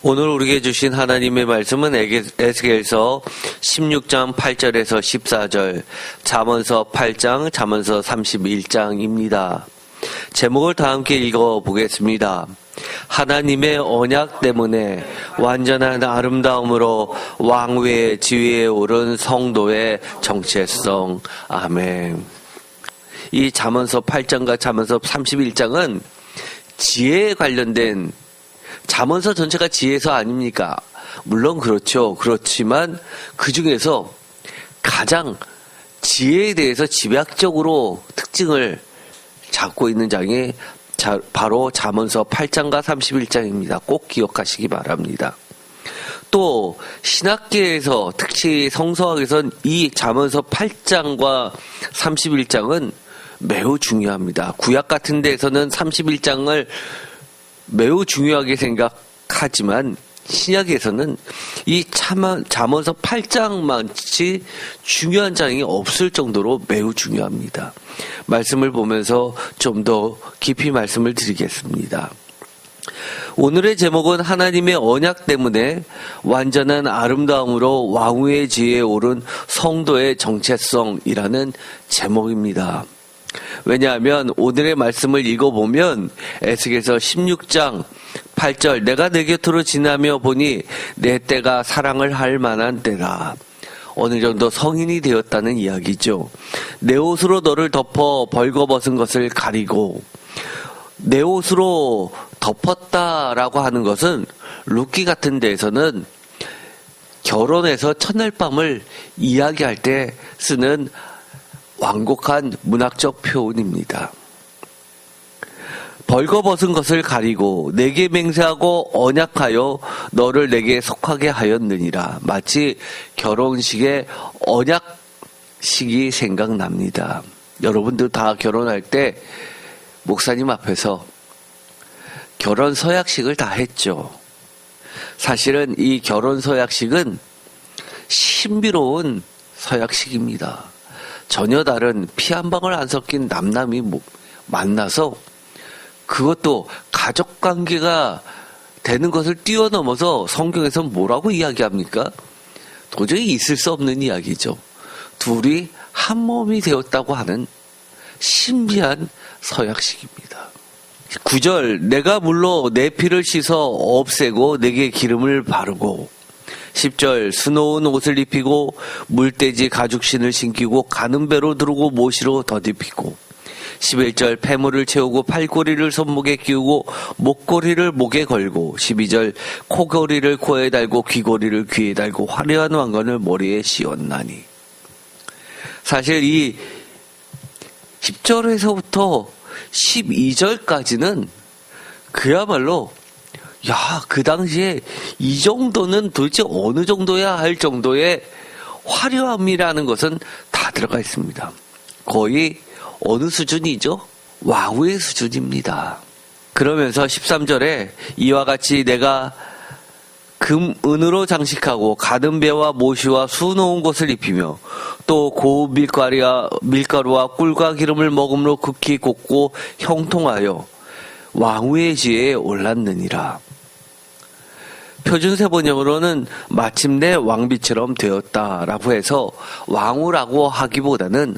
오늘 우리에게 주신 하나님의 말씀은 에스겔서 16장 8절에서 14절, 잠언서 8장, 잠언서 31장입니다. 제목을 다 함께 읽어보겠습니다. 하나님의 언약 때문에 완전한 아름다움으로 왕위의 지위에 오른 성도의 정체성. 아멘. 이 잠언서 8장과 잠언서 31장은 지혜에 관련된, 잠언서 전체가 지혜서 아닙니까? 물론 그렇죠. 그렇지만 그 중에서 가장 지혜에 대해서 집약적으로 특징을 잡고 있는 장이 바로 잠언서 8장과 31장입니다. 꼭 기억하시기 바랍니다. 또 신학계에서, 특히 성서학에서는 이 잠언서 8장과 31장은 매우 중요합니다. 구약 같은 데에서는 31장을 매우 중요하게 생각하지만 신약에서는 이 잠언서 8장만치 중요한 장이 없을 정도로 매우 중요합니다. 말씀을 보면서 좀 더 깊이 말씀을 드리겠습니다. 오늘의 제목은 하나님의 언약 때문에 완전한 아름다움으로 왕위의 지위에 오른 성도의 정체성이라는 제목입니다. 왜냐하면 오늘의 말씀을 읽어보면 에스겔서 16장 8절, 내가 내 곁으로 지나며 보니 내 때가 사랑을 할 만한 때라. 어느 정도 성인이 되었다는 이야기죠. 내 옷으로 너를 덮어 벌거벗은 것을 가리고, 내 옷으로 덮었다라고 하는 것은 룻기 같은 데에서는 결혼해서 첫날 밤을 이야기할 때 쓰는 완곡한 문학적 표현입니다. 벌거벗은 것을 가리고 내게 맹세하고 언약하여 너를 내게 속하게 하였느니라. 마치 결혼식의 언약식이 생각납니다. 여러분들 다 결혼할 때 목사님 앞에서 결혼 서약식을 다 했죠. 사실은 이 결혼 서약식은 신비로운 서약식입니다. 전혀 다른 피 한 방울 안 섞인 남남이 만나서, 그것도 가족관계가 되는 것을 뛰어넘어서 성경에서 뭐라고 이야기합니까? 도저히 있을 수 없는 이야기죠. 둘이 한 몸이 되었다고 하는 신비한 서약식입니다. 9절, 내가 물로 내 피를 씻어 없애고 내게 기름을 바르고, 10절, 수놓은 옷을 입히고 물돼지 가죽신을 신기고 가는 배로 두르고 모시로 덧입히고, 11절, 폐물을 채우고 팔꼬리를 손목에 끼우고 목걸이를 목에 걸고, 12절, 코걸이를 코에 달고 귀걸이를 귀에 달고 화려한 왕관을 머리에 씌웠나니. 사실 이 10절에서부터 12절까지는 그야말로, 그 당시에 이 정도는 도대체 어느 정도야 할 정도의 화려함이라는 것은 다 들어가 있습니다. 거의 어느 수준이죠? 와우의 수준입니다. 그러면서 13절에 이와 같이 내가 금, 은으로 장식하고 가든 배와 모시와 수놓은 것을 입히며 또 고운 밀가루와 꿀과 기름을 먹음으로 극히 곱고 형통하여 왕후의 지혜에 올랐느니라. 표준세 번역으로는 마침내 왕비처럼 되었다라고 해서 왕후라고 하기보다는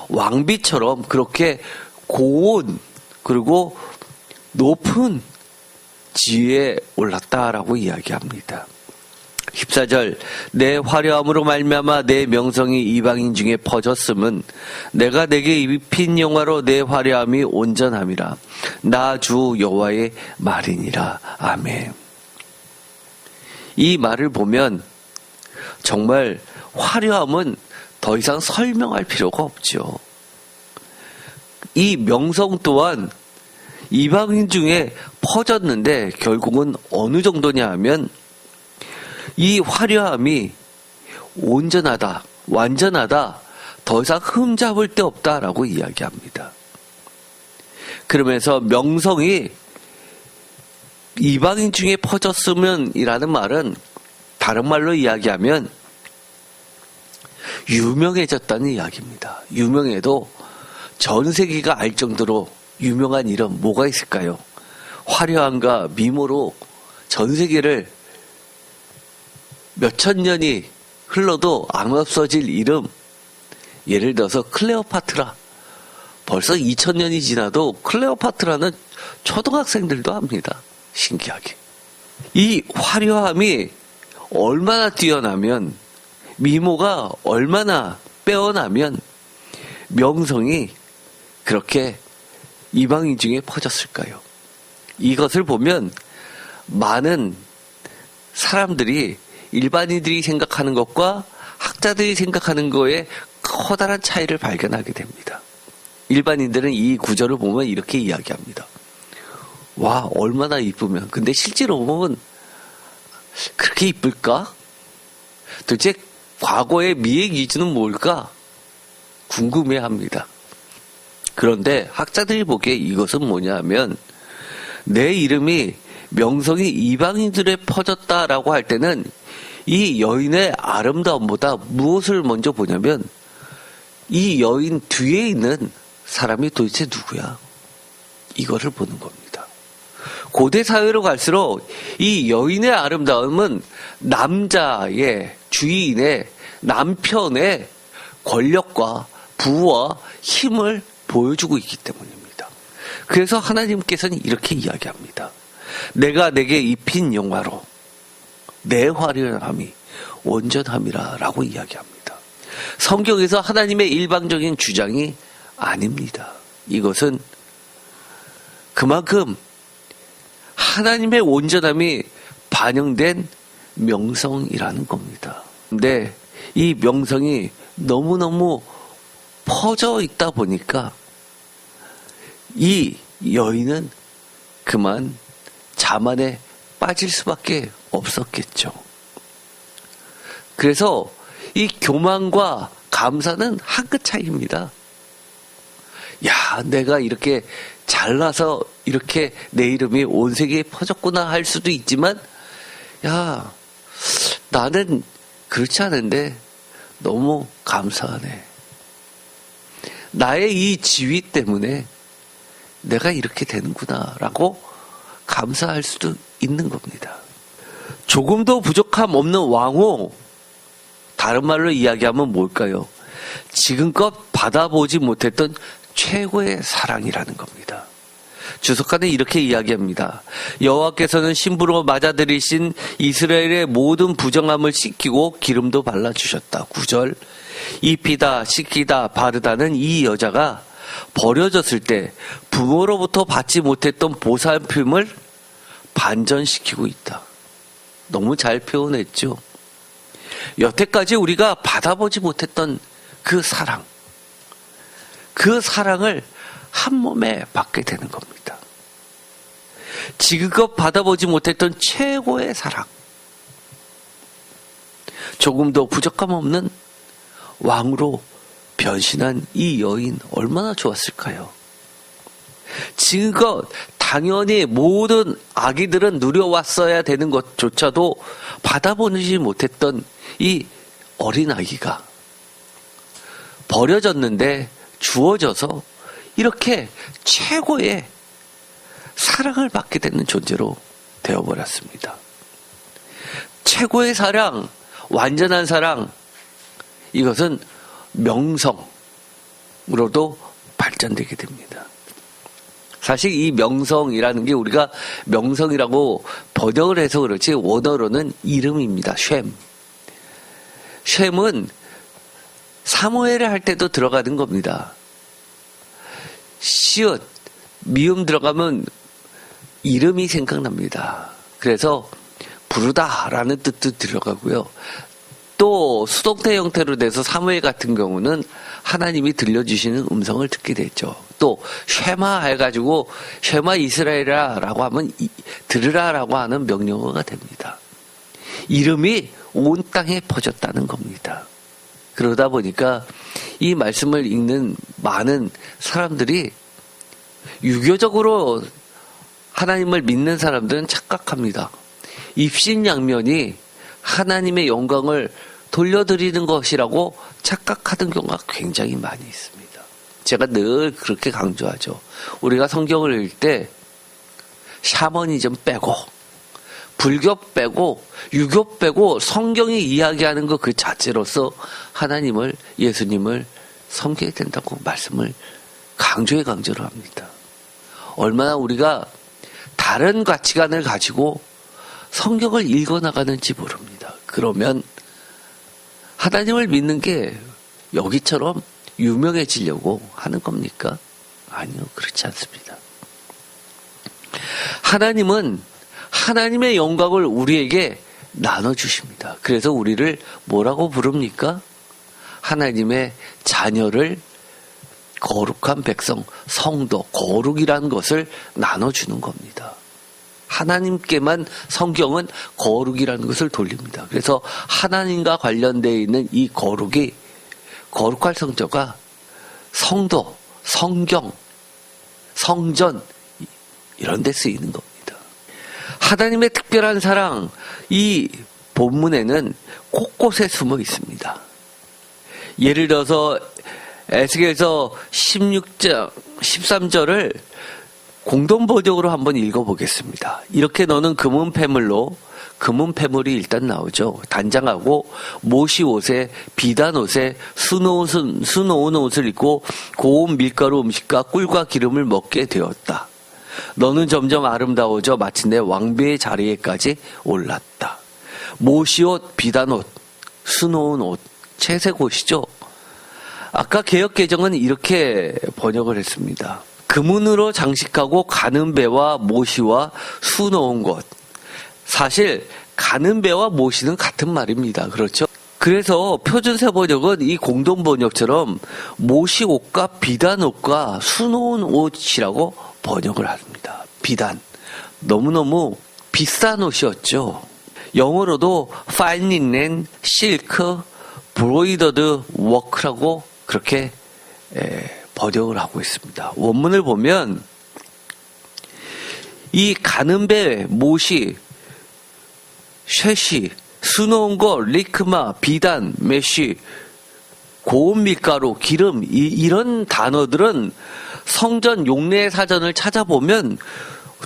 왕비처럼 그렇게 고운 그리고 높은 지위에 올랐다라고 이야기합니다. 14절, 내 화려함으로 말미암아 내 명성이 이방인 중에 퍼졌음은 내가 내게 입힌 영화로 내 화려함이 온전함이라. 나 주 여호와의 말이니라. 아멘. 이 말을 보면 정말 화려함은 더 이상 설명할 필요가 없죠. 이 명성 또한 이방인 중에 퍼졌는데 결국은 어느 정도냐 하면 이 화려함이 온전하다, 완전하다, 더 이상 흠잡을 데 없다라고 이야기합니다. 그러면서 명성이 이방인 중에 퍼졌으면 이라는 말은 다른 말로 이야기하면 유명해졌다는 이야기입니다. 유명해도 전 세계가 알 정도로 유명한 이름 뭐가 있을까요? 화려함과 미모로 전 세계를 몇천 년이 흘러도 안 없어질 이름, 예를 들어서 클레오파트라. 벌써 2000년이 지나도 클레오파트라는 초등학생들도 합니다. 신기하게. 이 화려함이 얼마나 뛰어나면, 미모가 얼마나 빼어나면 명성이 그렇게 이방인 중에 퍼졌을까요? 이것을 보면 많은 사람들이, 일반인들이 생각하는 것과 학자들이 생각하는 거에 커다란 차이를 발견하게 됩니다. 일반인들은 이 구절을 보면 이렇게 이야기합니다. 와, 얼마나 이쁘면. 근데 실제로 보면 그렇게 이쁠까? 도대체 과거의 미의 기준은 뭘까? 궁금해합니다. 그런데 학자들이 보기에 이것은 뭐냐면, 내 이름이 명성이 이방인들에 퍼졌다라고 할 때는 이 여인의 아름다움보다 무엇을 먼저 보냐면, 이 여인 뒤에 있는 사람이 도대체 누구야? 이거를 보는 겁니다. 고대 사회로 갈수록 이 여인의 아름다움은 남자의, 주인의, 남편의 권력과 부와 힘을 보여주고 있기 때문입니다. 그래서 하나님께서는 이렇게 이야기합니다. 내가 내게 입힌 영화로 내 화려함이 온전함이라 라고 이야기합니다. 성경에서 하나님의 일방적인 주장이 아닙니다. 이것은 그만큼 하나님의 온전함이 반영된 명성이라는 겁니다. 근데 이 명성이 너무너무 퍼져 있다 보니까 이 여인은 그만 자만에 빠질 수밖에 없었겠죠. 그래서 이 교만과 감사는 한 끗 차이입니다. 야, 내가 이렇게 잘나서 이렇게 내 이름이 온 세계에 퍼졌구나 할 수도 있지만, 야, 나는 그렇지 않은데 너무 감사하네. 나의 이 지위 때문에 내가 이렇게 되는구나 라고 감사할 수도 있는 겁니다. 조금도 부족함 없는 왕후, 다른 말로 이야기하면 뭘까요? 지금껏 받아보지 못했던 최고의 사랑이라는 겁니다. 주석가는 이렇게 이야기합니다. 여호와께서는 신부로 맞아들이신 이스라엘의 모든 부정함을 씻기고 기름도 발라주셨다. 9절. 입히다, 씻기다, 바르다는 이 여자가 버려졌을 때 부모로부터 받지 못했던 보살핌을 반전시키고 있다. 너무 잘 표현했죠. 여태까지 우리가 받아보지 못했던 그 사랑, 그 사랑을 한 몸에 받게 되는 겁니다. 지금껏 받아보지 못했던 최고의 사랑, 조금도 부족함 없는 왕으로 변신한 이 여인, 얼마나 좋았을까요? 지금껏 당연히 모든 아기들은 누려왔어야 되는 것조차도 받아보지 못했던 이 어린 아기가 버려졌는데 주어져서 이렇게 최고의 사랑을 받게 되는 존재로 되어버렸습니다. 최고의 사랑, 완전한 사랑, 이것은 명성으로도 발전되게 됩니다. 사실 이 명성이라는 게 우리가 명성이라고 번역을 해서 그렇지 원어로는 이름입니다. 쉔은 사무엘을 할 때도 들어가는 겁니다. 시옷, 미음 들어가면 이름이 생각납니다. 그래서 부르다라는 뜻도 들어가고요. 또 수동태 형태로 돼서 사무엘 같은 경우는 하나님이 들려주시는 음성을 듣게 되죠. 또 쉐마 해가지고 쉐마 이스라엘이라고 하면 들으라라고 하는 명령어가 됩니다. 이름이 온 땅에 퍼졌다는 겁니다. 그러다 보니까 이 말씀을 읽는 많은 사람들이 유교적으로 하나님을 믿는 사람들은 착각합니다. 입신양면이 하나님의 영광을 돌려드리는 것이라고 착각하는 경우가 굉장히 많이 있습니다. 제가 늘 그렇게 강조하죠. 우리가 성경을 읽을 때 샤머니즘 빼고 불교 빼고 유교 빼고 성경이 이야기하는 것 그 자체로서 하나님을, 예수님을 섬겨야 된다고 말씀을 강조로 합니다. 얼마나 우리가 다른 가치관을 가지고 성경을 읽어나가는지 모릅니다. 그러면 하나님을 믿는 게 여기처럼 유명해지려고 하는 겁니까? 아니요, 그렇지 않습니다. 하나님은 하나님의 영광을 우리에게 나눠주십니다. 그래서 우리를 뭐라고 부릅니까? 하나님의 자녀를 거룩한 백성, 성도, 거룩이라는 것을 나눠주는 겁니다. 하나님께만 성경은 거룩이라는 것을 돌립니다. 그래서 하나님과 관련되어 있는 이 거룩이, 거룩할 성자가 성도, 성경, 성전 이런 데 쓰이는 겁니다. 하나님의 특별한 사랑, 이 본문에는 곳곳에 숨어 있습니다. 예를 들어서 에스겔서 16장 13절을 공동 번역으로 한번 읽어보겠습니다. 이렇게 너는 금은 패물이 일단 나오죠. 단장하고 모시 옷에 비단 옷에 수놓은 옷을 입고 고운 밀가루 음식과 꿀과 기름을 먹게 되었다. 너는 점점 아름다워져 마침내 왕비의 자리에까지 올랐다. 모시옷, 비단옷, 수놓은 옷, 채색 옷이죠. 아까 개역개정은 이렇게 번역을 했습니다. 금은으로 장식하고 가는 배와 모시와 수놓은 것. 사실 가는 배와 모시는 같은 말입니다. 그렇죠? 그래서 표준세 번역은 이 공동 번역처럼 모시 옷과 비단 옷과 수놓은 옷이라고 번역을 합니다. 비단. 너무너무 비싼 옷이었죠. 영어로도 fine linen, silk, broidered work라고 그렇게 번역을 하고 있습니다. 원문을 보면 이 가는 배, 모시, 쉐시, 수놓은 것, 리크마, 비단, 메쉬, 고운 밀가루, 기름 이런 단어들은 성전 용례 사전을 찾아보면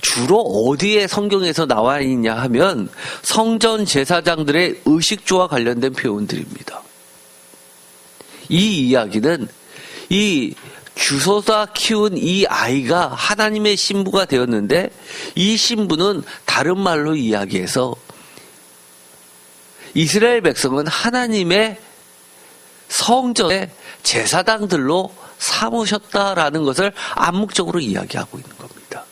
주로 어디에 성경에서 나와 있냐 하면 성전 제사장들의 의식주와 관련된 표현들입니다. 이 이야기는 이 주소자 키운 이 아이가 하나님의 신부가 되었는데 이 신부는 다른 말로 이야기해서 이스라엘 백성은 하나님의 성전의 제사장들로 삼으셨다라는 것을 암묵적으로 이야기하고 있는 겁니다.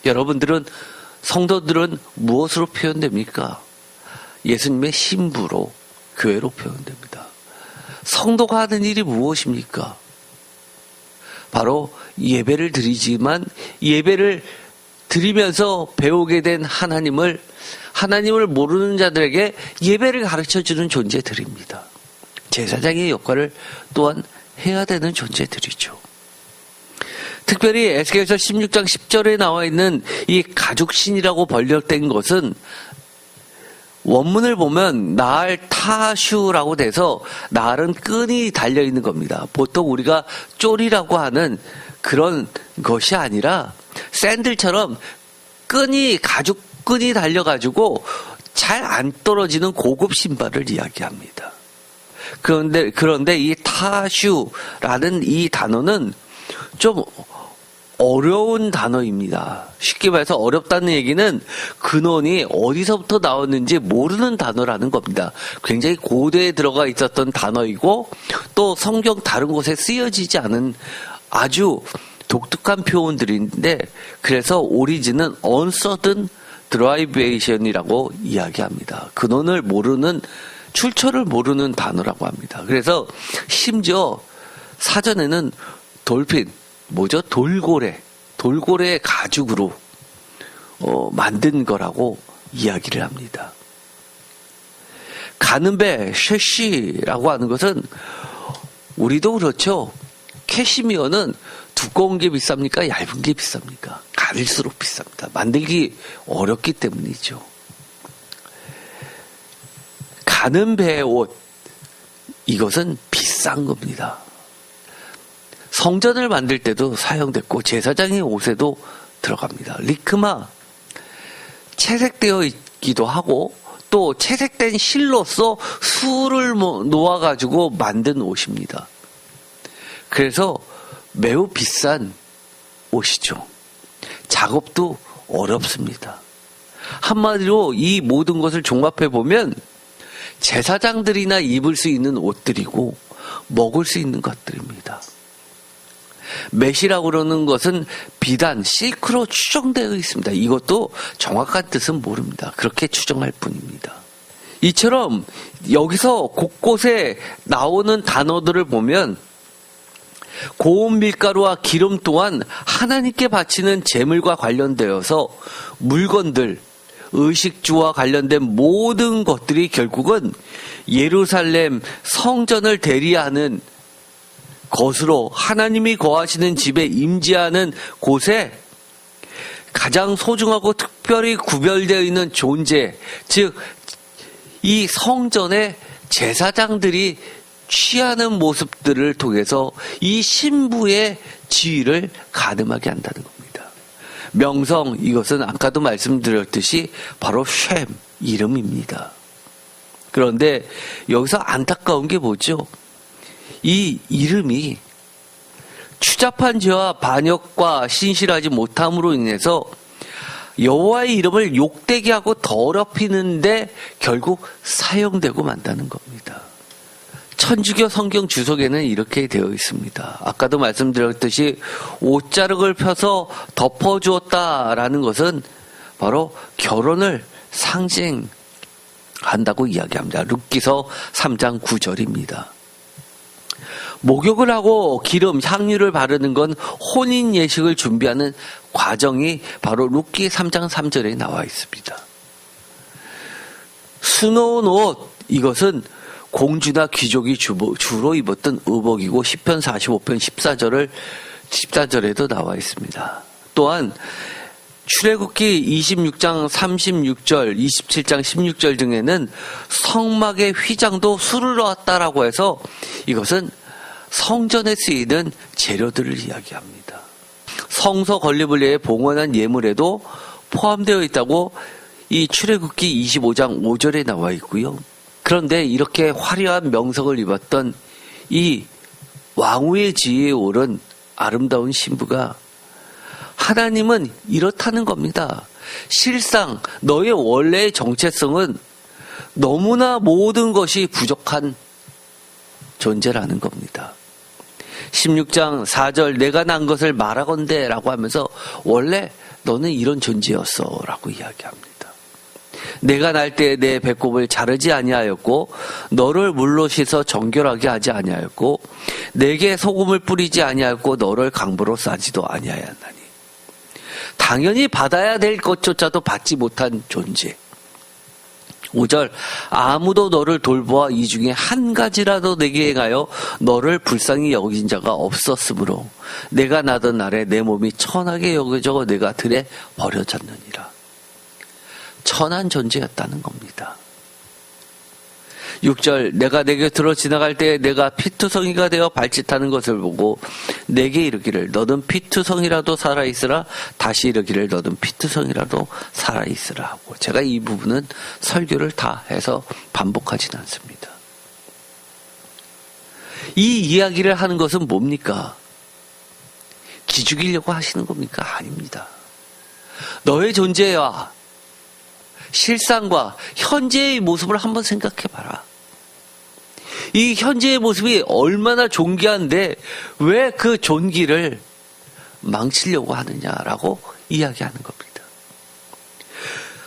여러분들은, 성도들은 무엇으로 표현됩니까? 예수님의 신부로, 교회로 표현됩니다. 성도가 하는 일이 무엇입니까? 바로 예배를 드리지만 예배를 드리면서 배우게 된 하나님을 모르는 자들에게 예배를 가르쳐주는 존재들입니다. 제사장의 역할을 또한 해야 되는 존재들이죠. 특별히 에스겔서 16장 10절에 나와 있는 이 가죽신이라고 번역된 것은 원문을 보면 나알 타슈라고 돼서 나알은 끈이 달려있는 겁니다. 보통 우리가 쪼리라고 하는 그런 것이 아니라 샌들처럼 가죽 끈이 달려가지고 잘 안 떨어지는 고급 신발을 이야기합니다. 그런데 이 타슈라는 이 단어는 좀 어려운 단어입니다. 쉽게 말해서 어렵다는 얘기는 근원이 어디서부터 나왔는지 모르는 단어라는 겁니다. 굉장히 고대에 들어가 있었던 단어이고 또 성경 다른 곳에 쓰여지지 않은 아주 독특한 표현들인데 그래서 오리진은 uncertain derivation이라고 이야기합니다. 근원을 모르는 출처를 모르는 단어라고 합니다. 그래서 심지어 사전에는 돌고래 가죽으로 만든 거라고 이야기를 합니다. 가는 배, 쉐시라고 하는 것은 우리도 그렇죠. 캐시미어는 두꺼운 게 비쌉니까? 얇은 게 비쌉니까? 가릴수록 비쌉니다. 만들기 어렵기 때문이죠. 가는 배의 옷, 이것은 비싼 겁니다. 성전을 만들 때도 사용됐고 제사장의 옷에도 들어갑니다. 리크마, 채색되어 있기도 하고 또 채색된 실로서 수를 놓아가지고 만든 옷입니다. 그래서 매우 비싼 옷이죠. 작업도 어렵습니다. 한마디로 이 모든 것을 종합해 보면 제사장들이나 입을 수 있는 옷들이고 먹을 수 있는 것들입니다. 맷이라고 그러는 것은 비단, 실크로 추정되어 있습니다. 이것도 정확한 뜻은 모릅니다. 그렇게 추정할 뿐입니다. 이처럼 여기서 곳곳에 나오는 단어들을 보면 고운 밀가루와 기름 또한 하나님께 바치는 제물과 관련되어서 물건들, 의식주와 관련된 모든 것들이 결국은 예루살렘 성전을 대리하는 것으로 하나님이 거하시는 집에 임재하는 곳에 가장 소중하고 특별히 구별되어 있는 존재, 즉 이 성전의 제사장들이 취하는 모습들을 통해서 이 신부의 지위를 가늠하게 한다는 겁니다. 명성, 이것은 아까도 말씀드렸듯이 바로 쉔, 이름입니다. 그런데 여기서 안타까운 게 뭐죠? 이 이름이 추잡한 죄와 반역과 신실하지 못함으로 인해서 여호와의 이름을 욕되게 하고 더럽히는데 결국 사용되고 만다는 겁니다. 천주교 성경 주석에는 이렇게 되어 있습니다. 아까도 말씀드렸듯이 옷자락을 펴서 덮어주었다라는 것은 바로 결혼을 상징한다고 이야기합니다. 룻기서 3장 9절입니다. 목욕을 하고 기름, 향유를 바르는 건 혼인 예식을 준비하는 과정이 바로 룻기 3장 3절에 나와 있습니다. 수놓은 옷, 이것은 공주나 귀족이 주로 입었던 의복이고 시편 45편 14절에도 나와 있습니다. 또한 출애굽기 26장 36절, 27장 16절 등에는 성막의 휘장도 수를 놓았다라고 해서 이것은 성전에 쓰이는 재료들을 이야기합니다. 성서 건립을 위해 봉헌한 예물에도 포함되어 있다고 이 출애굽기 25장 5절에 나와 있고요. 그런데 이렇게 화려한 명성을 입었던 이 왕후의 지위에 오른 아름다운 신부가 하나님은 이렇다는 겁니다. 실상 너의 원래의 정체성은 너무나 모든 것이 부족한 존재라는 겁니다. 16장 4절 내가 난 것을 말하건대 라고 하면서 원래 너는 이런 존재였어 라고 이야기합니다. 내가 날 때 내 배꼽을 자르지 아니하였고 너를 물로 씻어 정결하게 하지 아니하였고 내게 소금을 뿌리지 아니하였고 너를 강보로 싸지도 아니하였나니 당연히 받아야 될 것조차도 받지 못한 존재. 5절 아무도 너를 돌보아 이 중에 한 가지라도 내게 행하여 너를 불쌍히 여긴 자가 없었으므로 내가 나던 날에 내 몸이 천하게 여겨져 내가 들에 버려졌느니라. 천한 존재였다는 겁니다. 6절 내가 내 곁으로 지나갈 때 내가 피투성이가 되어 발짓하는 것을 보고 내게 이르기를 너는 피투성이라도 살아있으라 다시 이르기를 너는 피투성이라도 살아있으라 하고 제가 이 부분은 설교를 다 해서 반복하지는 않습니다. 이 이야기를 하는 것은 뭡니까? 기죽이려고 하시는 겁니까? 아닙니다. 너의 존재와 실상과 현재의 모습을 한번 생각해봐라. 이 현재의 모습이 얼마나 존귀한데 왜 그 존귀를 망치려고 하느냐라고 이야기하는 겁니다.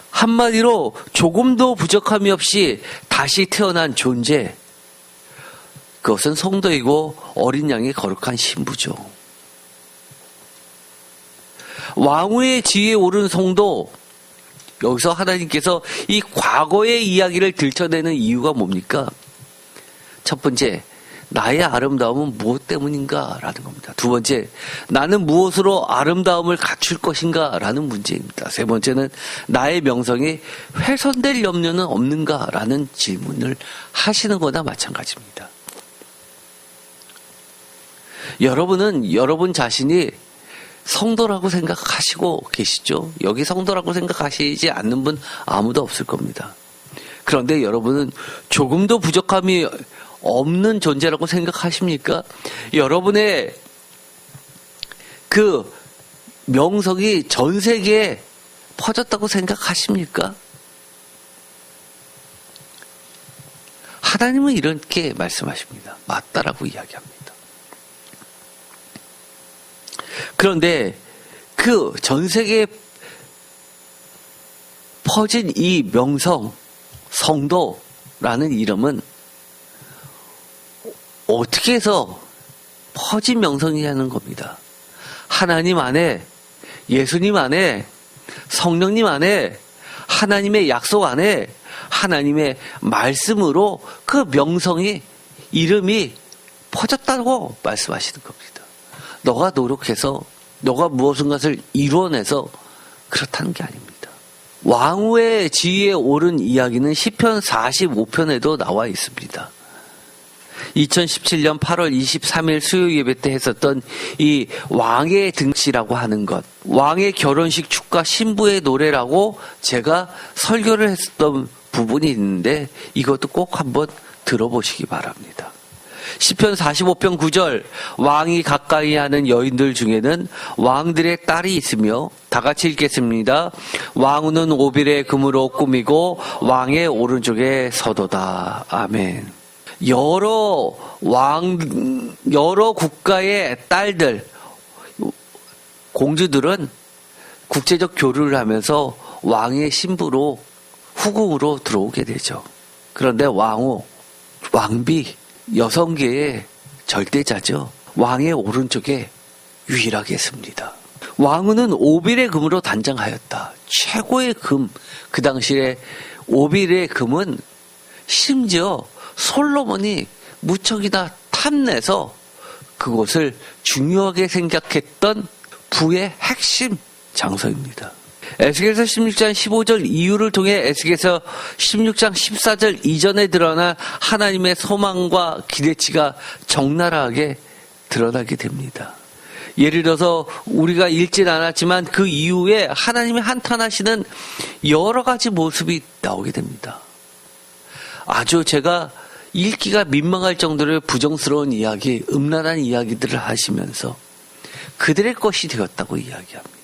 한마디로 조금도 부족함이 없이 다시 태어난 존재, 그것은 성도이고 어린 양의 거룩한 신부죠. 왕후의 지위에 오른 성도, 여기서 하나님께서 이 과거의 이야기를 들춰내는 이유가 뭡니까? 첫 번째, 나의 아름다움은 무엇 때문인가? 라는 겁니다. 두 번째, 나는 무엇으로 아름다움을 갖출 것인가? 라는 문제입니다. 세 번째는 나의 명성이 훼손될 염려는 없는가? 라는 질문을 하시는 거나 마찬가지입니다. 여러분은 여러분 자신이 성도라고 생각하시고 계시죠? 여기 성도라고 생각하시지 않는 분 아무도 없을 겁니다. 그런데 여러분은 조금도 부족함이 없는 존재라고 생각하십니까? 여러분의 그 명성이 전 세계에 퍼졌다고 생각하십니까? 하나님은 이렇게 말씀하십니다. 맞다라고 이야기합니다. 그런데 그 전 세계에 퍼진 이 명성, 성도라는 이름은 어떻게 해서 퍼진 명성이냐는 겁니다. 하나님 안에, 예수님 안에, 성령님 안에, 하나님의 약속 안에, 하나님의 말씀으로 그 명성이, 이름이 퍼졌다고 말씀하시는 겁니다. 너가 노력해서, 너가 무엇인가를 이루어내서 그렇다는 게 아닙니다. 왕후의 지위에 오른 이야기는 시편 45편에도 나와 있습니다. 2017년 8월 23일 수요 예배 때 했었던 이 왕의 등치라고 하는 것, 왕의 결혼식 축가 신부의 노래라고 제가 설교를 했었던 부분이 있는데 이것도 꼭 한번 들어보시기 바랍니다. 시편 45편 9절, 왕이 가까이 하는 여인들 중에는 왕들의 딸이 있으며, 다 같이 읽겠습니다. 왕후는 오빌의 금으로 꾸미고 왕의 오른쪽에 서도다. 아멘. 여러 국가의 딸들, 공주들은 국제적 교류를 하면서 왕의 신부로, 후궁으로 들어오게 되죠. 그런데 왕후, 왕비, 여성계의 절대자죠. 왕의 오른쪽에 유일하게 씁니다. 왕후는 오빌의 금으로 단장하였다. 최고의 금. 그 당시에 오빌의 금은 심지어 솔로몬이 무척이나 탐내서 그곳을 중요하게 생각했던 부의 핵심 장소입니다. 에스겔서 16장 15절 이후를 통해 에스겔서 16장 14절 이전에 드러난 하나님의 소망과 기대치가 적나라하게 드러나게 됩니다. 예를 들어서 우리가 읽진 않았지만 그 이후에 하나님이 한탄하시는 여러 가지 모습이 나오게 됩니다. 아주 제가 읽기가 민망할 정도로 부정스러운 이야기, 음란한 이야기들을 하시면서 그들의 것이 되었다고 이야기합니다.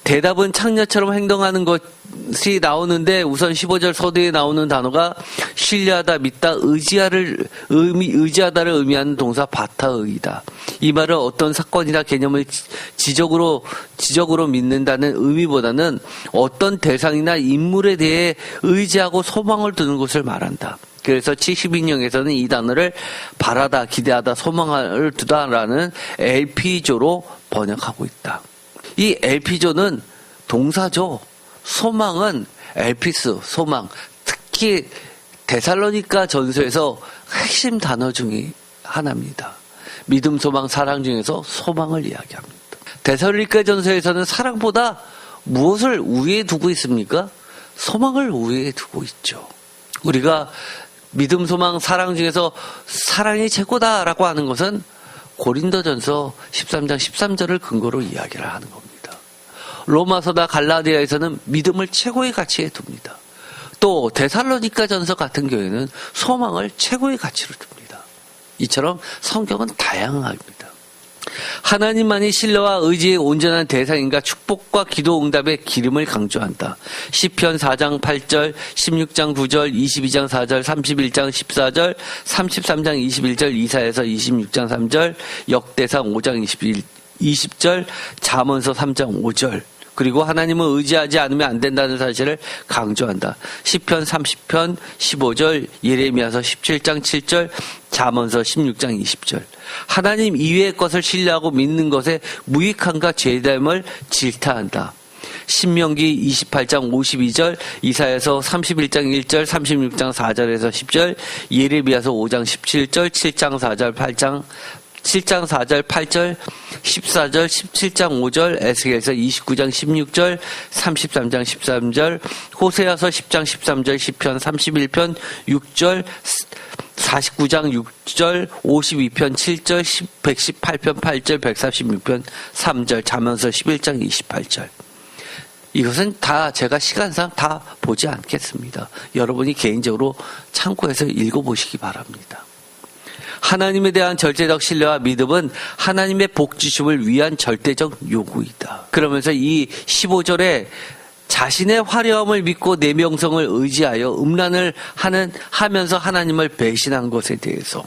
대답은 창녀처럼 행동하는 것이 나오는데 우선 15절 서두에 나오는 단어가 신뢰하다, 믿다, 의지하다를 의미하는 동사 바타의이다. 이 말은 어떤 사건이나 개념을 지적으로 믿는다는 의미보다는 어떤 대상이나 인물에 대해 의지하고 소망을 두는 것을 말한다. 그래서 72년에서는 이 단어를 바라다, 기대하다, 소망을 두다라는 엘피조로 번역하고 있다. 이 엘피조는 동사죠. 소망은 엘피스, 소망. 특히 데살로니가 전서에서 핵심 단어 중에 하나입니다. 믿음, 소망, 사랑 중에서 소망을 이야기합니다. 데살로니가 전서에서는 사랑보다 무엇을 우위에 두고 있습니까? 소망을 우위에 두고 있죠. 우리가 믿음, 소망, 사랑 중에서 사랑이 최고다라고 하는 것은 고린도전서 13장 13절을 근거로 이야기를 하는 겁니다. 로마서나 갈라디아에서는 믿음을 최고의 가치에 둡니다. 또 데살로니가 전서 같은 경우에는 소망을 최고의 가치로 둡니다. 이처럼 성경은 다양합니다. 하나님만이 신뢰와 의지의 온전한 대상인가 축복과 기도 응답의 기름을 강조한다. 시편 4장 8절, 16장 9절, 22장 4절, 31장 14절, 33장 21절, 이사야서 26장 3절, 역대상 5장 20절, 잠언서 3장 5절. 그리고 하나님을 의지하지 않으면 안 된다는 사실을 강조한다. 시편 30편 15절, 예레미야서 17장 7절, 잠언서 16장 20절. 하나님 이외의 것을 신뢰하고 믿는 것에 무익함과 죄됨을 질타한다. 신명기 28장 52절, 이사야서 31장 1절, 36장 4절에서 10절, 예레미야서 5장 17절, 7장 4절, 8장 7장 4절, 8절, 14절, 17장 5절, 에스겔서 29장 16절, 33장 13절, 호세아서 10장 13절, 시편 31편 6절, 49장 6절, 52편 7절, 118편 8절, 146편 3절, 잠언서 11장 28절. 이것은 다 제가 시간상 다 보지 않겠습니다. 여러분이 개인적으로 참고해서 읽어보시기 바랍니다. 하나님에 대한 절대적 신뢰와 믿음은 하나님의 복 주심을 위한 절대적 요구이다. 그러면서 이 15절에 자신의 화려함을 믿고 내 명성을 의지하여 음란을 하면서 하나님을 배신한 것에 대해서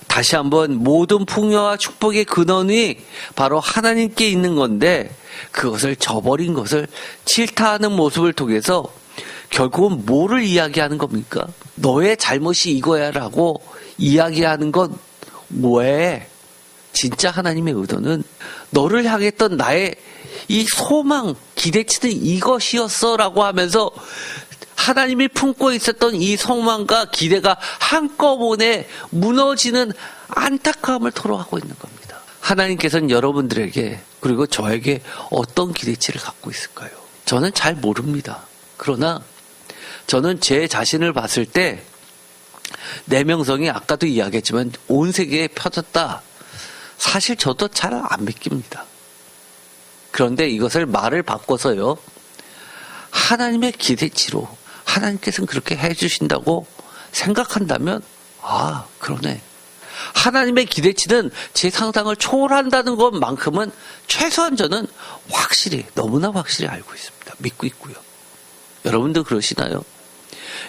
다시 한번 모든 풍요와 축복의 근원이 바로 하나님께 있는 건데 그것을 저버린 것을 질타하는 모습을 통해서 결국은 뭐를 이야기하는 겁니까? 너의 잘못이 이거야 라고 이야기하는 건 왜? 진짜 하나님의 의도는 너를 향했던 나의 이 소망, 기대치는 이것이었어 라고 하면서 하나님이 품고 있었던 이 소망과 기대가 한꺼번에 무너지는 안타까움을 토로하고 있는 겁니다. 하나님께서는 여러분들에게 그리고 저에게 어떤 기대치를 갖고 있을까요? 저는 잘 모릅니다. 그러나 저는 제 자신을 봤을 때 내 명성이 아까도 이야기했지만 온 세계에 펴졌다. 사실 저도 잘 안 믿깁니다. 그런데 이것을 말을 바꿔서요. 하나님의 기대치로 하나님께서는 그렇게 해주신다고 생각한다면 그러네. 하나님의 기대치는 제 상상을 초월한다는 것만큼은 최소한 저는 너무나 확실히 알고 있습니다. 믿고 있고요. 여러분도 그러시나요?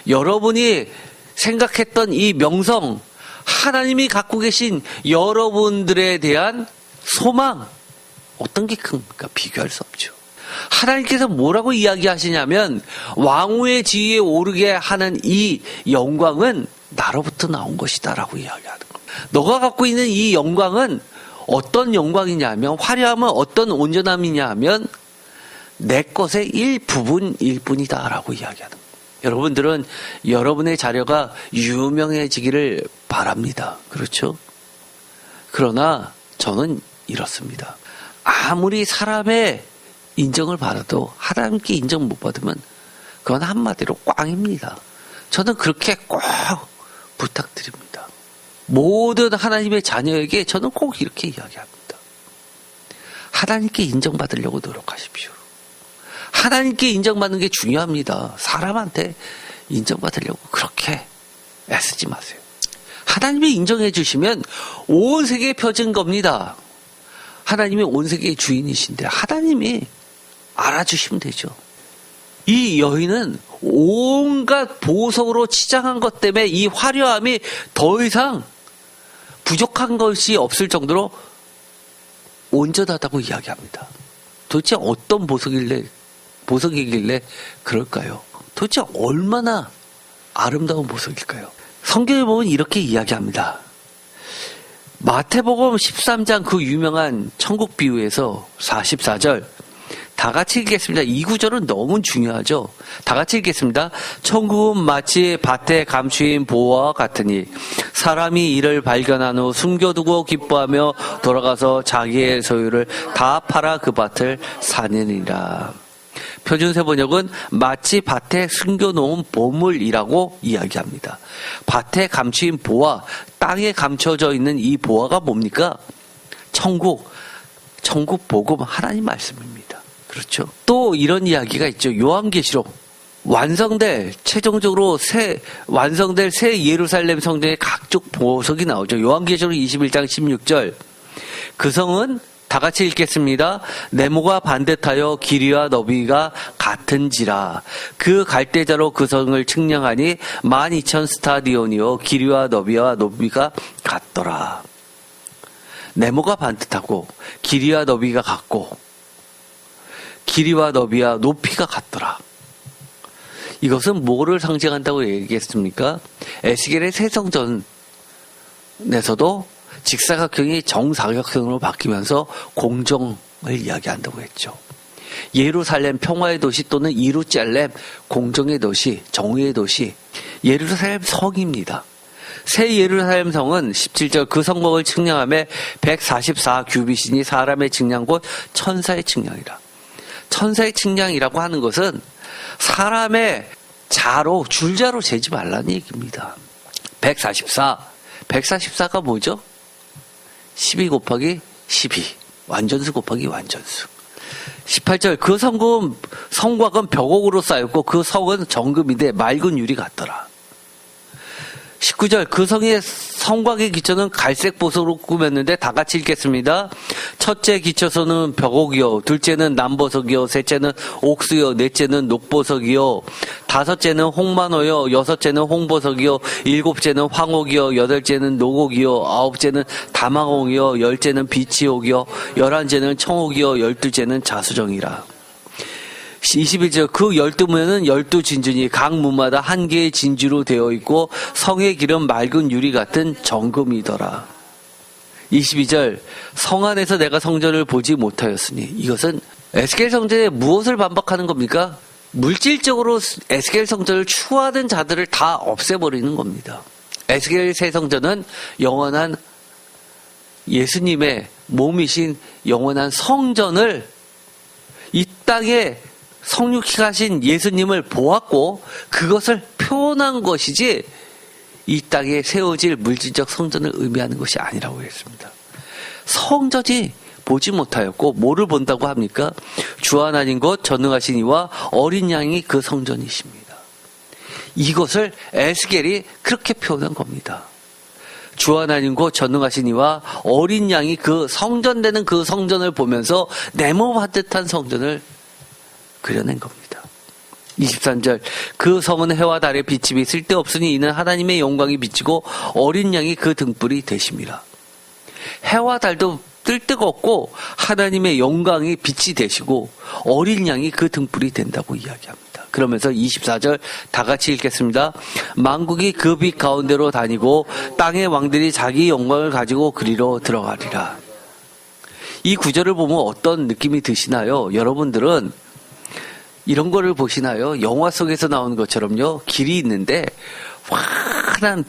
여러분이 생각했던 이 명성, 하나님이 갖고 계신 여러분들에 대한 소망, 어떤 게 큰가 비교할 수 없죠. 하나님께서 뭐라고 이야기하시냐면 왕후의 지위에 오르게 하는 이 영광은 나로부터 나온 것이다 라고 이야기하는 겁니다. 너가 갖고 있는 이 영광은 어떤 영광이냐 하면 화려함은 어떤 온전함이냐 하면 내 것의 일부분일 뿐이다 라고 이야기하는 겁니다. 여러분들은 여러분의 자녀가 유명해지기를 바랍니다. 그렇죠? 그러나 저는 이렇습니다. 아무리 사람의 인정을 받아도 하나님께 인정 못 받으면 그건 한마디로 꽝입니다. 저는 그렇게 꼭 부탁드립니다. 모든 하나님의 자녀에게 저는 꼭 이렇게 이야기합니다. 하나님께 인정받으려고 노력하십시오. 하나님께 인정받는 게 중요합니다. 사람한테 인정받으려고 그렇게 애쓰지 마세요. 하나님이 인정해 주시면 온 세계에 펴진 겁니다. 하나님이 온 세계의 주인이신데 하나님이 알아주시면 되죠. 이 여인은 온갖 보석으로 치장한 것 때문에 이 화려함이 더 이상 부족한 것이 없을 정도로 온전하다고 이야기합니다. 도대체 어떤 보석이길래 그럴까요? 도대체 얼마나 아름다운 보석일까요? 성경에 보면 이렇게 이야기합니다. 마태복음 13장 그 유명한 천국 비유에서 44절 다 같이 읽겠습니다. 이 구절은 너무 중요하죠. 다 같이 읽겠습니다. 천국은 마치 밭에 감추인 보화와 같으니 사람이 이를 발견한 후 숨겨두고 기뻐하며 돌아가서 자기의 소유를 다 팔아 그 밭을 사느니라. 표준세 번역은 마치 밭에 숨겨놓은 보물이라고 이야기합니다. 밭에 감추인 보화, 땅에 감춰져 있는 이 보화가 뭡니까? 천국 복음 하나님 말씀입니다. 그렇죠? 또 이런 이야기가 있죠. 요한계시록 최종적으로 완성될 새 예루살렘 성전의 각종 보석이 나오죠. 요한계시록 21장 16절 그 성은 다 같이 읽겠습니다. 네모가 반듯하여 길이와 너비가 같은지라. 그 갈대자로 그 성을 측량하니 12,000 스타디온이요 길이와 너비와 높이가 같더라. 네모가 반듯하고 길이와 너비가 같고 길이와 너비와 높이가 같더라. 이것은 뭐를 상징한다고 얘기했습니까? 에스겔의 새성전에서도 직사각형이 정사각형으로 바뀌면서 공정을 이야기한다고 했죠. 예루살렘 평화의 도시 또는 이루살렘 공정의 도시, 정의의 도시, 예루살렘 성입니다. 새 예루살렘 성은 17절 그 성곽을 측량하며 144 규빗이니 사람의 측량 곧 천사의 측량이라. 천사의 측량이라고 하는 것은 사람의 줄자로 재지 말라는 얘기입니다. 144. 144가 뭐죠? 12 곱하기 12. 완전수 곱하기 완전수. 18절 그 성곽은 벽옥으로 쌓였고 그 성은 정금인데 맑은 유리 같더라. 19절 그 성의 성곽의 기초는 갈색 보석으로 꾸몄는데 다 같이 읽겠습니다. 첫째 기초소는 벽옥이요, 둘째는 남보석이요, 셋째는 옥수요, 넷째는 녹보석이요, 다섯째는 홍만호요, 여섯째는 홍보석이요, 일곱째는 황옥이요, 여덟째는 녹옥이요, 아홉째는 다망옥이요, 열째는 비치옥이요, 열한째는 청옥이요, 열둘째는 자수정이라. 21절 그 12문에는 12진주니 각 문마다 한 개의 진주로 되어 있고 성의 길은 맑은 유리 같은 정금이더라. 22절 성 안에서 내가 성전을 보지 못하였으니 이것은 에스겔 성전에 무엇을 반박하는 겁니까? 물질적으로 에스겔 성전을 추구하는 자들을 다 없애버리는 겁니다. 에스겔 새 성전은 영원한 예수님의 몸이신 영원한 성전을 이 땅에 성육히 가신 예수님을 보았고 그것을 표현한 것이지 이 땅에 세워질 물질적 성전을 의미하는 것이 아니라고 했습니다. 성전이 보지 못하였고 뭐를 본다고 합니까? 주 하나님 곧 전능하신 이와 어린 양이 그 성전이십니다. 이것을 에스겔이 그렇게 표현한 겁니다. 주 하나님 곧 전능하신 이와 어린 양이 그 성전되는 그 성전을 보면서 네모 반듯한 성전을 그려낸 겁니다. 23절 그 성은 해와 달의 비침이 쓸데없으니 이는 하나님의 영광이 비치고 어린 양이 그 등불이 되심이라. 해와 달도 뜰 데가 없고 하나님의 영광이 빛이 되시고 어린 양이 그 등불이 된다고 이야기합니다. 그러면서 24절 다 같이 읽겠습니다. 만국이 그 빛 가운데로 다니고 땅의 왕들이 자기 영광을 가지고 그리로 들어가리라. 이 구절을 보면 어떤 느낌이 드시나요? 여러분들은 이런 거를 보시나요? 영화 속에서 나오는 것처럼요. 길이 있는데 환한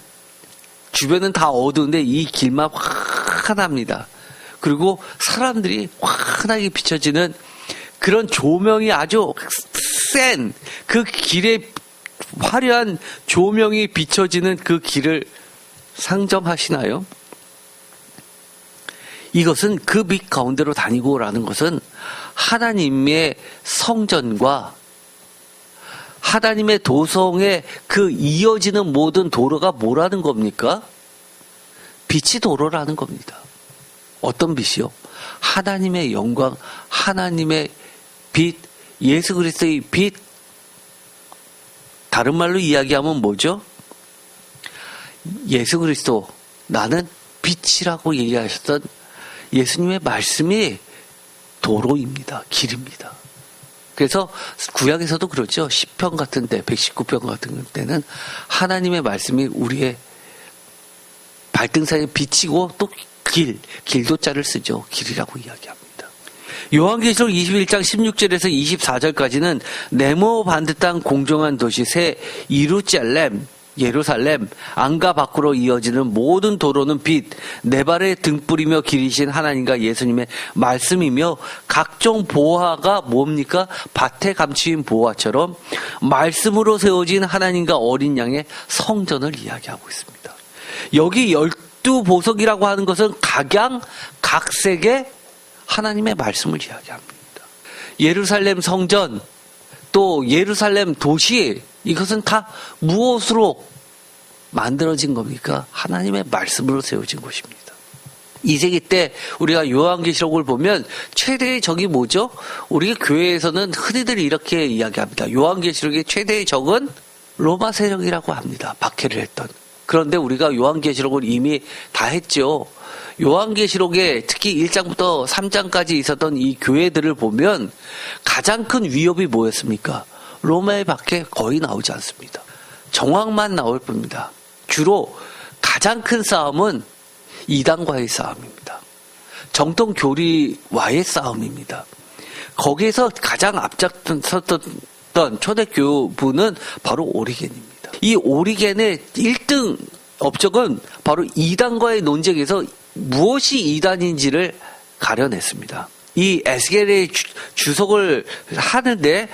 주변은 다 어두운데 이 길만 환합니다. 그리고 사람들이 환하게 비춰지는 그런 조명이 아주 센 그 길에 화려한 조명이 비춰지는 그 길을 상정하시나요? 이것은 그 빛 가운데로 다니고라는 것은 하나님의 성전과 하나님의 도성에 그 이어지는 모든 도로가 뭐라는 겁니까? 빛이 도로라는 겁니다. 어떤 빛이요? 하나님의 영광, 하나님의 빛, 예수 그리스도의 빛. 다른 말로 이야기하면 뭐죠? 예수 그리스도, 나는 빛이라고 얘기하셨던 예수님의 말씀이 도로입니다. 길입니다. 그래서 구약에서도 그렇죠. 시편 같은 때, 119편 같은 때는 하나님의 말씀이 우리의 발등상에 비치고 또 길도자를 쓰죠. 길이라고 이야기합니다. 요한계시록 21장 16절에서 24절까지는 네모 반듯한 공정한 도시 새 예루살렘 안과 밖으로 이어지는 모든 도로는 빛, 네 발의 등불이며 길이신 하나님과 예수님의 말씀이며 각종 보화가 뭡니까? 밭에 감추인 보화처럼 말씀으로 세워진 하나님과 어린 양의 성전을 이야기하고 있습니다. 여기 12보석이라고 하는 것은 각색의 하나님의 말씀을 이야기합니다. 예루살렘 성전, 또 예루살렘 도시, 이것은 다 무엇으로 만들어진 겁니까? 하나님의 말씀으로 세워진 것입니다. 2세기 때 우리가 요한계시록을 보면 최대의 적이 뭐죠? 우리 교회에서는 흔히들 이렇게 이야기합니다. 요한계시록의 최대의 적은 로마 세력이라고 합니다. 박해를 했던. 그런데 우리가 요한계시록을 이미 다 했죠. 요한계시록에 특히 1장부터 3장까지 있었던 이 교회들을 보면 가장 큰 위협이 뭐였습니까? 로마의 박해 거의 나오지 않습니다. 정황만 나올 뿐입니다. 주로 가장 큰 싸움은 이단과의 싸움입니다. 정통교리와의 싸움입니다. 거기에서 가장 앞장섰던 초대교부는 바로 오리겐입니다. 이 오리겐의 1등 업적은 바로 이단과의 논쟁에서 무엇이 이단인지를 가려냈습니다. 이 에스겔의 주석을 하는데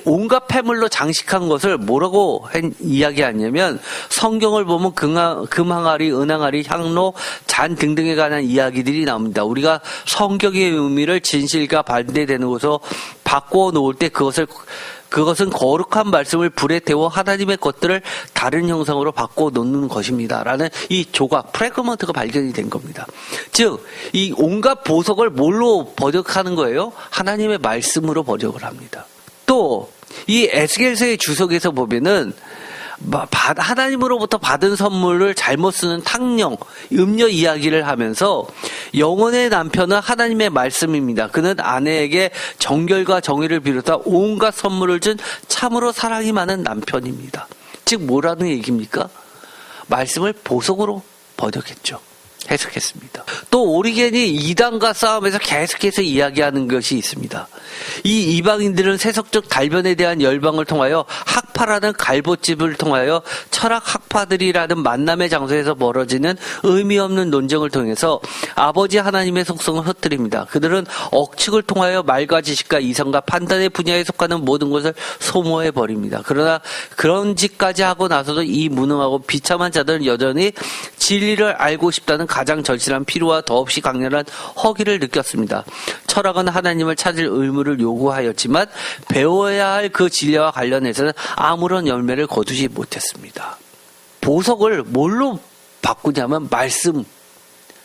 온갖 폐물로 장식한 것을 뭐라고 이야기하냐면 성경을 보면 금항아리, 은항아리, 향로, 잔 등등에 관한 이야기들이 나옵니다. 우리가 성경의 의미를 진실과 반대되는 것으로 바꾸어 놓을 때 그것은 거룩한 말씀을 불에 태워 하나님의 것들을 다른 형상으로 바꿔 놓는 것입니다. 라는 이 조각, 프래그먼트가 발견이 된 겁니다. 즉, 이 온갖 보석을 뭘로 번역하는 거예요? 하나님의 말씀으로 번역을 합니다. 또, 이 에스겔서의 주석에서 보면은 하나님으로부터 받은 선물을 잘못 쓰는 탕령, 음녀 이야기를 하면서 영혼의 남편은 하나님의 말씀입니다. 그는 아내에게 정결과 정의를 비롯한 온갖 선물을 준 참으로 사랑이 많은 남편입니다. 즉 뭐라는 얘기입니까? 말씀을 보석으로 번역했죠. 해석했습니다. 또 오리겐이 이단과 싸움에서 계속해서 이야기하는 것이 있습니다. 이 이방인들은 세속적 달변에 대한 열방을 통하여 학파라는 갈보집을 통하여 철학 학파들이라는 만남의 장소에서 벌어지는 의미 없는 논쟁을 통해서 아버지 하나님의 속성을 흩뜨립니다. 그들은 억측을 통하여 말과 지식과 이성과 판단의 분야에 속하는 모든 것을 소모해 버립니다. 그러나 그런 짓까지 하고 나서도 이 무능하고 비참한 자들은 여전히 진리를 알고 싶다는 가장 절실한 필요와 더없이 강렬한 허기를 느꼈습니다. 철학은 하나님을 찾을 의무를 요구하였지만 배워야 할 그 진리와 관련해서는 아무런 열매를 거두지 못했습니다. 보석을 뭘로 바꾸냐면 말씀,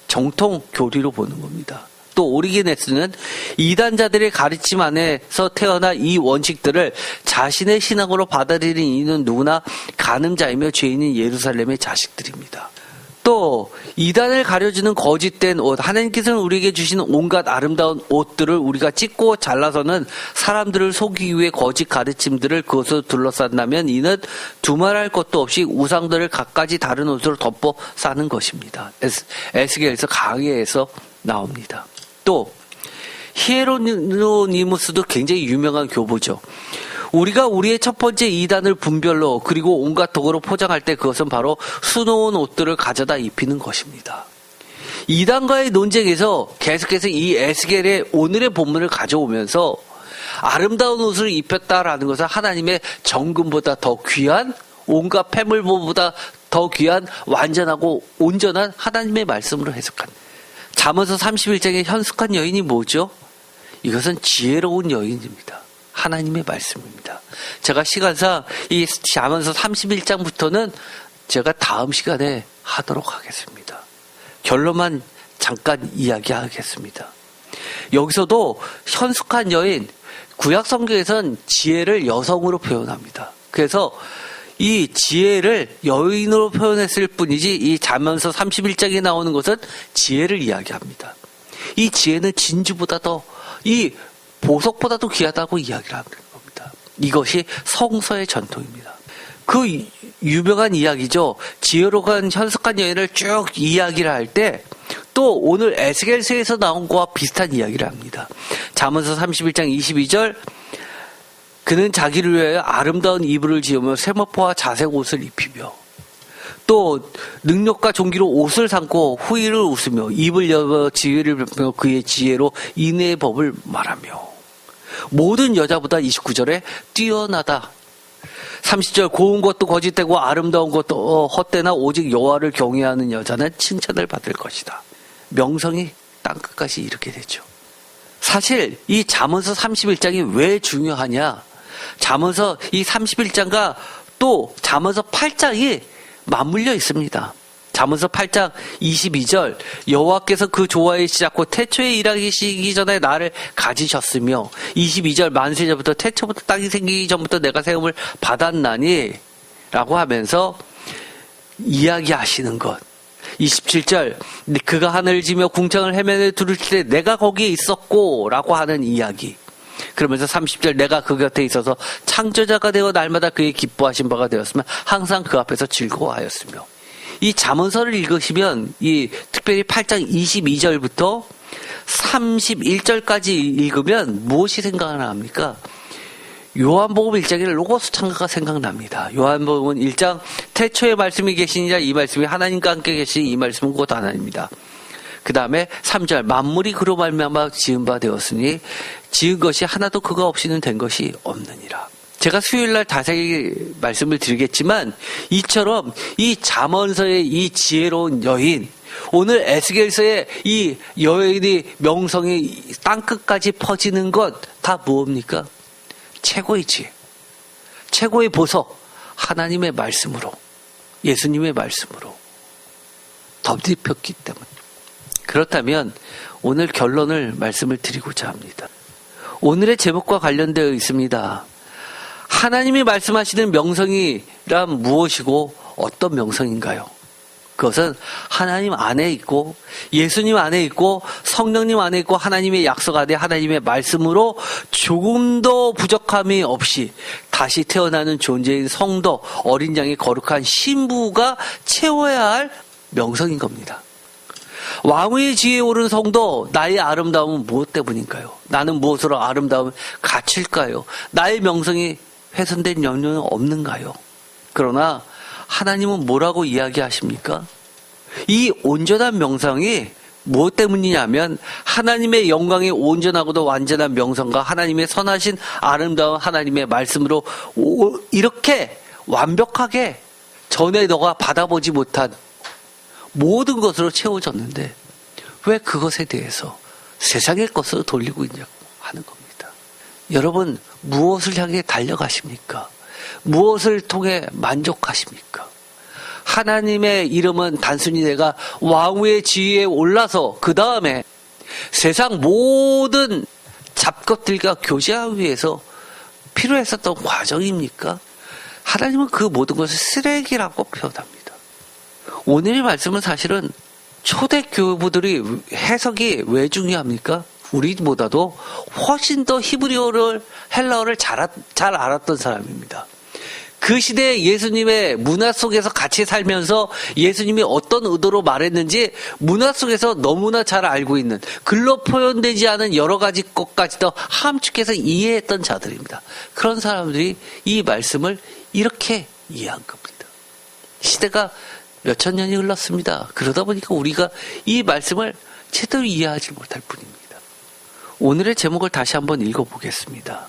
정통 교리로 보는 겁니다. 또 오리게네스는 이단자들의 가르침 안에서 태어나 이 원칙들을 자신의 신앙으로 받아들이는 이는 누구나 간음자이며 죄인인 예루살렘의 자식들입니다. 또 이단을 가려주는 거짓된 옷, 하나님께서는 우리에게 주신 온갖 아름다운 옷들을 우리가 찢고 잘라서는 사람들을 속이기 위해 거짓 가르침들을 그것으로 둘러싼다면 이는 두말할 것도 없이 우상들을 갖가지 다른 옷으로 덮어 싸는 것입니다. 에스겔서 강해에서 나옵니다. 또 히에로니무스도 굉장히 유명한 교부죠. 우리가 우리의 첫 번째 이단을 분별로 그리고 온갖 도구로 포장할 때 그것은 바로 수놓은 옷들을 가져다 입히는 것입니다. 이단과의 논쟁에서 계속해서 이 에스겔의 오늘의 본문을 가져오면서 아름다운 옷을 입혔다라는 것은 하나님의 정금보다 더 귀한 온갖 폐물보다 더 귀한 완전하고 온전한 하나님의 말씀으로 해석합니다. 잠언서 31장의 현숙한 여인이 뭐죠? 이것은 지혜로운 여인입니다. 하나님의 말씀입니다. 제가 시간상 이 잠언서 31장부터는 제가 다음 시간에 하도록 하겠습니다. 결론만 잠깐 이야기하겠습니다. 여기서도 현숙한 여인, 구약 성경에서는 지혜를 여성으로 표현합니다. 그래서 이 지혜를 여인으로 표현했을 뿐이지 이 잠언서 31장에 나오는 것은 지혜를 이야기합니다. 이 지혜는 진주보다 이 보석보다도 귀하다고 이야기를 하는 겁니다. 이것이 성서의 전통입니다. 그 유명한 이야기죠. 지혜로운 현숙한 여인을 쭉 이야기를 할 때 또 오늘 에스겔서에서 나온 것과 비슷한 이야기를 합니다. 잠언서 31장 22절 그는 자기를 위하여 아름다운 이불을 지으며 세마포와 자색 옷을 입히며 또 능력과 존귀로 옷을 삼고 후일을 웃으며 입을 여며 지혜를 베푸며 그의 지혜로 인애의 법을 말하며 모든 여자보다 29절에 뛰어나다. 30절 고운 것도 거짓되고 아름다운 것도 헛되나 오직 여호와를 경외하는 여자는 칭찬을 받을 것이다. 명성이 땅끝까지 이르게 되죠. 사실 이 잠언서 31장이 왜 중요하냐? 잠언서 이 31장과 또 잠언서 8장이 맞물려 있습니다. 잠언서 8장 22절 여호와께서 그 조화의 시작 곧 태초에 일하시기 전에 나를 가지셨으며 22절 만세전부터 태초부터 땅이 생기기 전부터 내가 세움을 받았나니 라고 하면서 이야기하시는 것. 27절 그가 하늘을 지며 궁창을 헤매내 두를 때 내가 거기에 있었고 라고 하는 이야기. 그러면서 30절 내가 그 곁에 있어서 창조자가 되어 날마다 그의 기뻐하신 바가 되었으며 항상 그 앞에서 즐거워하였으며 이 잠언서를 읽으시면 이 특별히 8장 22절부터 31절까지 읽으면 무엇이 생각납니까? 요한복음 1장에 로고스 창가가 생각납니다. 요한복음 1장 태초에 말씀이 계시니라 이 말씀이 하나님과 함께 계시니 이 말씀은 곧 하나님입니다. 그 다음에 3절 만물이 그로 말미암아 지은 바 되었으니 지은 것이 하나도 그가 없이는 된 것이 없느니라. 제가 수요일날 자세히 말씀을 드리겠지만 이처럼 이 잠언서의 이 지혜로운 여인, 오늘 에스겔서의 이 여인의 명성이 땅끝까지 퍼지는 것 다 무엇입니까? 최고의 지혜, 최고의 보석, 하나님의 말씀으로, 예수님의 말씀으로 덧입혔기 때문에. 그렇다면 오늘 결론을 말씀을 드리고자 합니다. 오늘의 제목과 관련되어 있습니다. 하나님이 말씀하시는 명성이란 무엇이고 어떤 명성인가요? 그것은 하나님 안에 있고 예수님 안에 있고 성령님 안에 있고 하나님의 약속 안에 하나님의 말씀으로 조금도 부족함이 없이 다시 태어나는 존재인 성도, 어린 양의 거룩한 신부가 채워야 할 명성인 겁니다. 왕의 지혜에 오른 성도, 나의 아름다움은 무엇 때문인가요? 나는 무엇으로 아름다움을 갖출까요? 나의 명성이 훼손된 염려는 없는가요? 그러나 하나님은 뭐라고 이야기하십니까? 이 온전한 명성이 무엇 때문이냐면 하나님의 영광의 온전하고도 완전한 명성과 하나님의 선하신 아름다운 하나님의 말씀으로 이렇게 완벽하게 전에 너가 받아보지 못한 모든 것으로 채워졌는데 왜 그것에 대해서 세상의 것으로 돌리고 있냐고 하는 겁니다. 여러분, 무엇을 향해 달려가십니까? 무엇을 통해 만족하십니까? 하나님의 이름은 단순히 내가 왕후의 지위에 올라서 그 다음에 세상 모든 잡것들과 교제하기 위해서 필요했었던 과정입니까? 하나님은 그 모든 것을 쓰레기라고 표현합니다. 오늘의 말씀은 사실은 초대 교부들이 해석이 왜 중요합니까? 우리보다도 훨씬 더 히브리어를, 헬라어를 잘 알았던 사람입니다. 그 시대에 예수님의 문화 속에서 같이 살면서 예수님이 어떤 의도로 말했는지 문화 속에서 너무나 잘 알고 있는, 글로 표현되지 않은 여러 가지 것까지도 함축해서 이해했던 자들입니다. 그런 사람들이 이 말씀을 이렇게 이해한 겁니다. 시대가 몇천 년이 흘렀습니다. 그러다 보니까 우리가 이 말씀을 제대로 이해하지 못할 뿐입니다. 오늘의 제목을 다시 한번 읽어보겠습니다.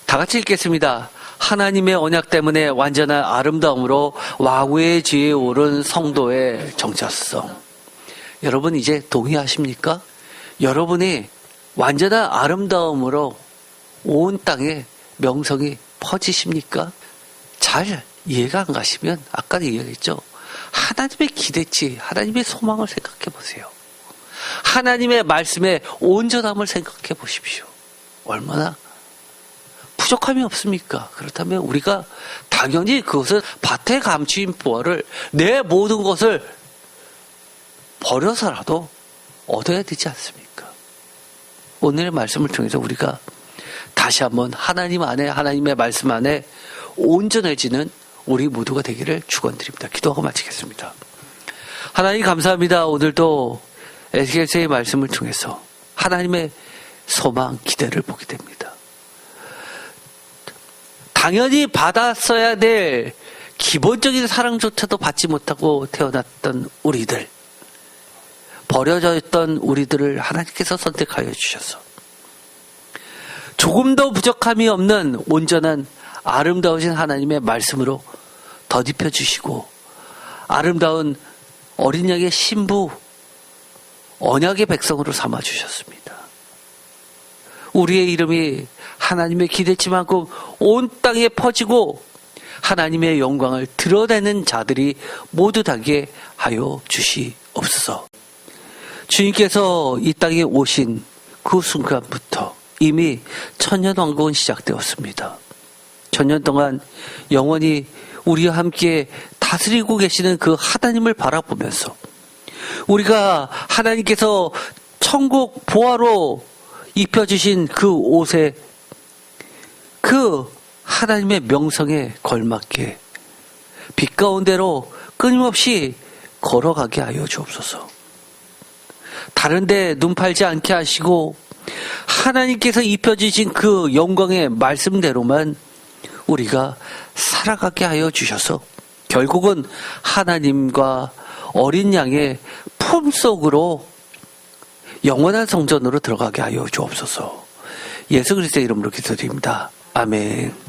다 같이 읽겠습니다. 하나님의 언약 때문에 완전한 아름다움으로 왕후의 지혜에 오른 성도의 정체성. 여러분 이제 동의하십니까? 여러분이 완전한 아름다움으로 온 땅에 명성이 퍼지십니까? 잘 이해가 안 가시면 아까도 이야기했죠. 하나님의 기대치, 하나님의 소망을 생각해 보세요. 하나님의 말씀의 온전함을 생각해 보십시오. 얼마나 부족함이 없습니까? 그렇다면 우리가 당연히 그것은 밭에 감추인 보화를 내 모든 것을 버려서라도 얻어야 되지 않습니까? 오늘의 말씀을 통해서 우리가 다시 한번 하나님 안에, 하나님의 말씀 안에 온전해지는 우리 모두가 되기를 축원드립니다. 기도하고 마치겠습니다. 하나님 감사합니다. 오늘도 에스겔서의 말씀을 통해서 하나님의 소망, 기대를 보게 됩니다. 당연히 받았어야 될 기본적인 사랑조차도 받지 못하고 태어났던 우리들, 버려져 있던 우리들을 하나님께서 선택하여 주셔서 조금도 부족함이 없는 온전한 아름다우신 하나님의 말씀으로 덧입혀 주시고 아름다운 어린 양의 신부, 언약의 백성으로 삼아 주셨습니다. 우리의 이름이 하나님의 기대치만큼 온 땅에 퍼지고 하나님의 영광을 드러내는 자들이 모두 되게 하여 주시옵소서. 주님께서 이 땅에 오신 그 순간부터 이미 천년왕국은 시작되었습니다. 천년 동안 영원히 우리와 함께 다스리고 계시는 그 하나님을 바라보면서 우리가 하나님께서 천국 보화로 입혀주신 그 옷에 그 하나님의 명성에 걸맞게 빛 가운데로 끊임없이 걸어가게 하여 주옵소서. 다른 데 눈 팔지 않게 하시고 하나님께서 입혀주신 그 영광의 말씀대로만 우리가 살아가게 하여 주셔서 결국은 하나님과 어린 양의 품속으로 영원한 성전으로 들어가게 하여 주옵소서. 예수 그리스도의 이름으로 기도드립니다. 아멘.